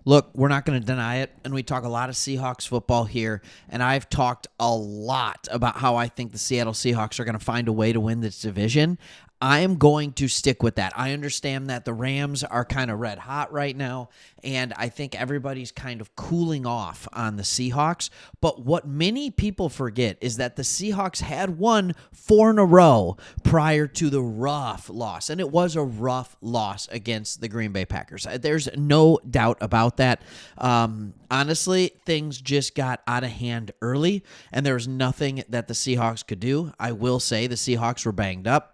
Look, we're not going to deny it, and we talk a lot of Seahawks football here, and I've talked a lot about how I think the Seattle Seahawks are going to find a way to win this division. I am going to stick with that. I understand that the Rams are kind of red hot right now, and I think everybody's kind of cooling off on the Seahawks. But what many people forget is that the Seahawks had won 4 in a row prior to the rough loss, and it was a rough loss against the Green Bay Packers. There's no doubt about that. Honestly, things just got out of hand early, and there was nothing that the Seahawks could do. I will say the Seahawks were banged up.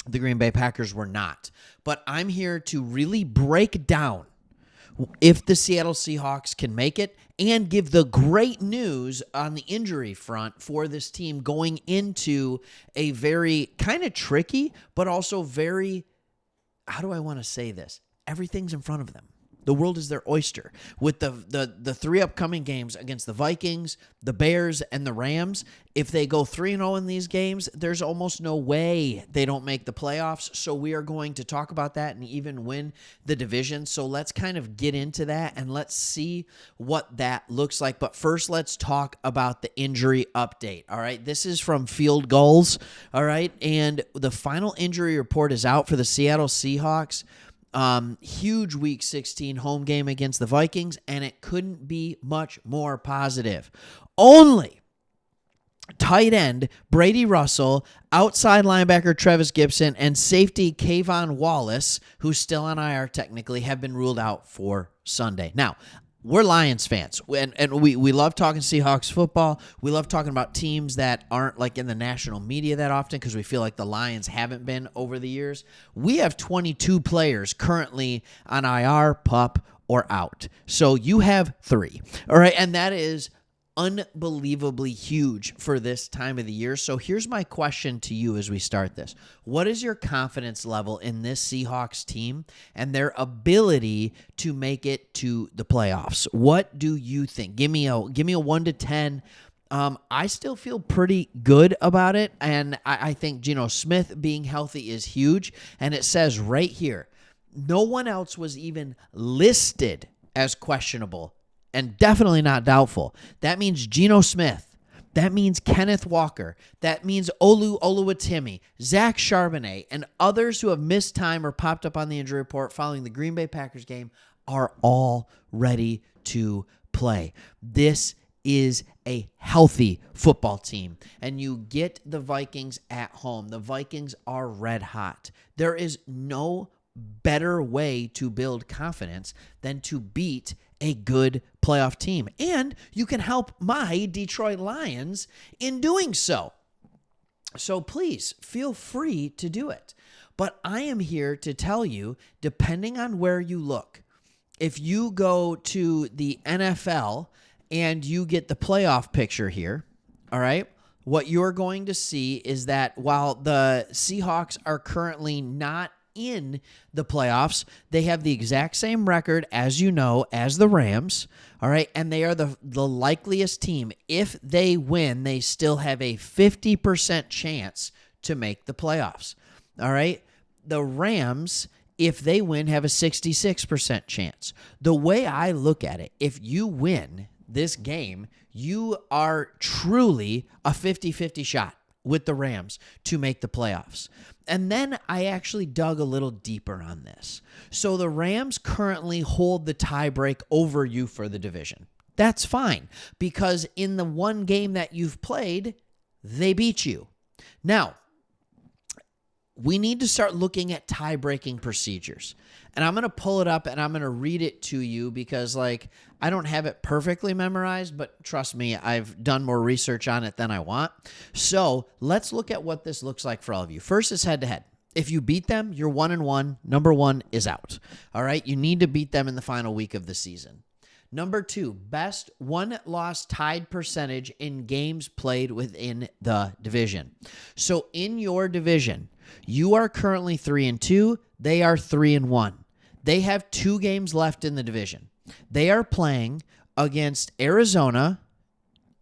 The Green Bay Packers were not. But I'm here to really break down if the Seattle Seahawks can make it and give the great news on the injury front for this team going into a very kind of tricky, but also very, how do I want to say this? Everything's in front of them. The world is their oyster. With the 3 upcoming games against the Vikings, the Bears, and the Rams, if they go 3-0 in these games, there's almost no way they don't make the playoffs. So we are going to talk about that and even win the division. So let's kind of get into that and let's see what that looks like. But first, let's talk about the injury update. All right, this is from Field Gulls. All right, and the final injury report is out for the Seattle Seahawks. Huge Week 16 home game against the Vikings, and it couldn't be much more positive. Only tight end Brady Russell, outside linebacker Travis Gibson, and safety Kayvon Wallace, who's still on IR technically, have been ruled out for Sunday. Now, we're Lions fans, and we love talking Seahawks football. We love talking about teams that aren't like in the national media that often because we feel like the Lions haven't been over the years. We have 22 players currently on IR, PUP, or out. So you have 3, all right? And that is unbelievably huge for this time of the year. So here's my question to you as we start this. What is your confidence level in this Seahawks team and their ability to make it to the playoffs? What do you think? Give me a 1 to 10. I still feel pretty good about it, and I think Geno Smith being healthy is huge, and it says right here, no one else was even listed as questionable and definitely not doubtful. That means Geno Smith. That means Kenneth Walker. That means Olu Oluwatimi, Zach Charbonnet, and others who have missed time or popped up on the injury report following the Green Bay Packers game are all ready to play. This is a healthy football team, and you get the Vikings at home. The Vikings are red hot. There is no better way to build confidence than to beat a good playoff team. And you can help my Detroit Lions in doing so. So please feel free to do it. But I am here to tell you, depending on where you look, if you go to the NFL and you get the playoff picture here, all right, what you're going to see is that while the Seahawks are currently not in the playoffs, they have the exact same record, as you know, as the Rams, all right, and they are the likeliest team. If they win, they still have a 50% chance to make the playoffs, all right? The Rams, if they win, have a 66% chance. The way I look at it, if you win this game, you are truly a 50-50 shot with the Rams to make the playoffs. And then I actually dug a little deeper on this. So the Rams currently hold the tiebreak over you for the division. That's fine, because in the one game that you've played, they beat you. Now, we need to start looking at tie-breaking procedures. And I'm going to pull it up and I'm going to read it to you because, I don't have it perfectly memorized, but trust me, I've done more research on it than I want. So let's look at what this looks like for all of you. First is head-to-head. If you beat them, you're 1-1. Number 1 is out. All right? You need to beat them in the final week of the season. Number 2, best one-loss tied percentage in games played within the division. So in your division, you are currently 3-2. They are 3-1. They have 2 games left in the division. They are playing against Arizona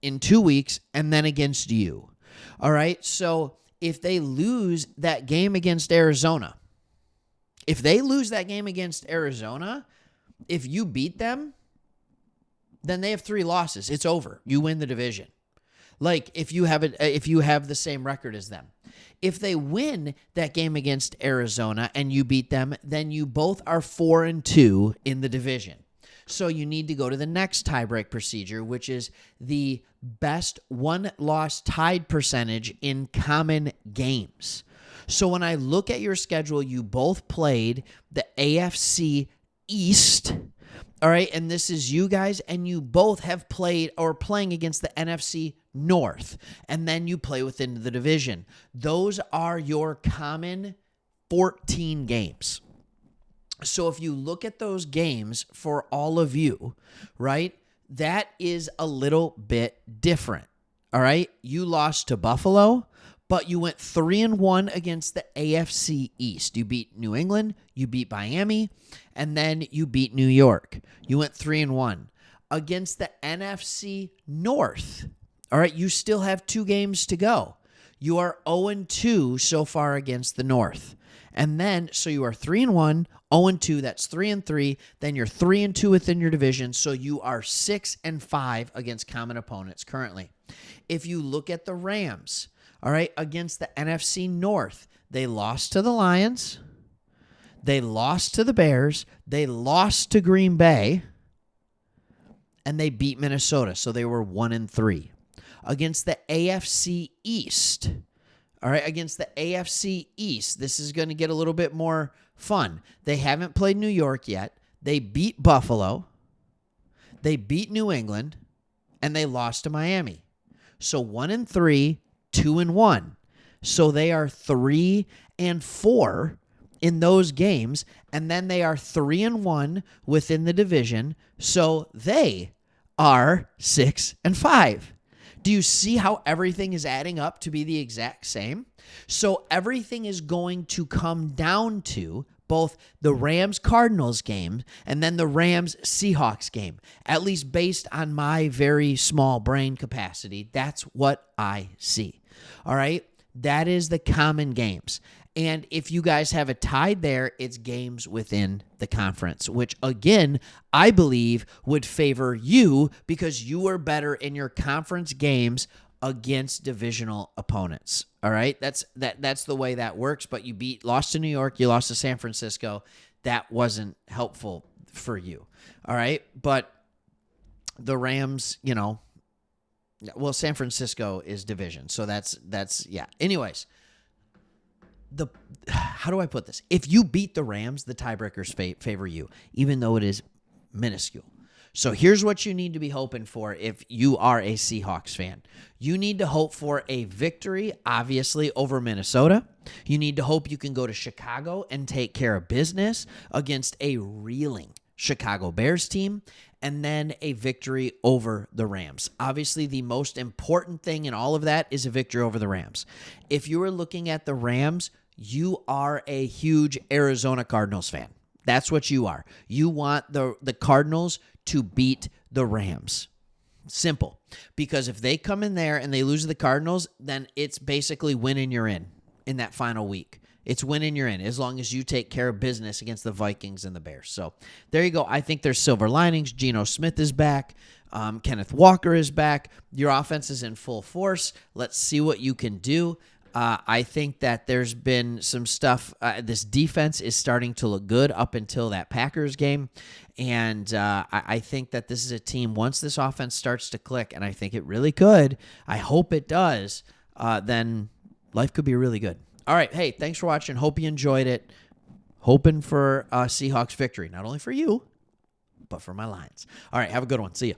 in 2 weeks and then against you. All right? So if they lose that game against Arizona, If you beat them, then they have 3 losses. It's over. You win the division. Like if you have the same record as them. If they win that game against Arizona and you beat them, then you both are 4-2 in the division. So you need to go to the next tiebreak procedure, which is the best one-loss tied percentage in common games. So when I look at your schedule, you both played the AFC East. All right, and this is you guys, and you both have played or playing against the NFC North, and then you play within the division. Those are your common 14 games. So if you look at those games for all of you, right, that is a little bit different. All right, you lost to Buffalo, but you went 3-1 against the AFC East. You beat New England, you beat Miami, and then you beat New York. You went 3-1 against the NFC North. All right, you still have 2 games to go. You are 0-2 so far against the North. And then, so you are 3-1, 0-2, that's 3-3. Then you're 3-2 within your division, so you are 6-5 against common opponents currently. If you look at the Rams, all right, against the NFC North, they lost to the Lions, they lost to the Bears, they lost to Green Bay, and they beat Minnesota, so they were 1-3. Against the AFC East, all right, against the AFC East, this is going to get a little bit more fun. They haven't played New York yet. They beat Buffalo, they beat New England, and they lost to Miami. So 1-3, 2-1. So they are 3-4 in those games, and then they are 3-1 within the division. So they are 6-5. Do you see how everything is adding up to be the exact same? So everything is going to come down to both the Rams-Cardinals game and then the Rams-Seahawks game, at least based on my very small brain capacity. That's what I see. All right? That is the common games. And if you guys have a tie there, it's games within the conference, which, again, I believe would favor you because you are better in your conference games against divisional opponents. All right? That's the way that works, but you lost to New York, you lost to San Francisco. That wasn't helpful for you. All right? But the Rams, well, San Francisco is division, so that's yeah. Anyways, how do I put this? If you beat the Rams, the tiebreakers favor you, even though it is minuscule. So here's what you need to be hoping for if you are a Seahawks fan. You need to hope for a victory, obviously, over Minnesota. You need to hope you can go to Chicago and take care of business against a reeling Chicago Bears team, and then a victory over the Rams. Obviously, the most important thing in all of that is a victory over the Rams. If you are looking at the Rams, you are a huge Arizona Cardinals fan. That's what you are. You want the Cardinals to beat the Rams. Simple. Because if they come in there and they lose to the Cardinals, then it's basically winning you're in that final week. It's winning you're in as long as you take care of business against the Vikings and the Bears. So there you go. I think there's silver linings. Geno Smith is back. Kenneth Walker is back. Your offense is in full force. Let's see what you can do. I think that there's been some stuff. This defense is starting to look good up until that Packers game. And I think that this is a team, once this offense starts to click, and I think it really could, I hope it does, then life could be really good. All right. Hey, thanks for watching. Hope you enjoyed it. Hoping for a Seahawks victory, not only for you, but for my Lions. All right. Have a good one. See ya.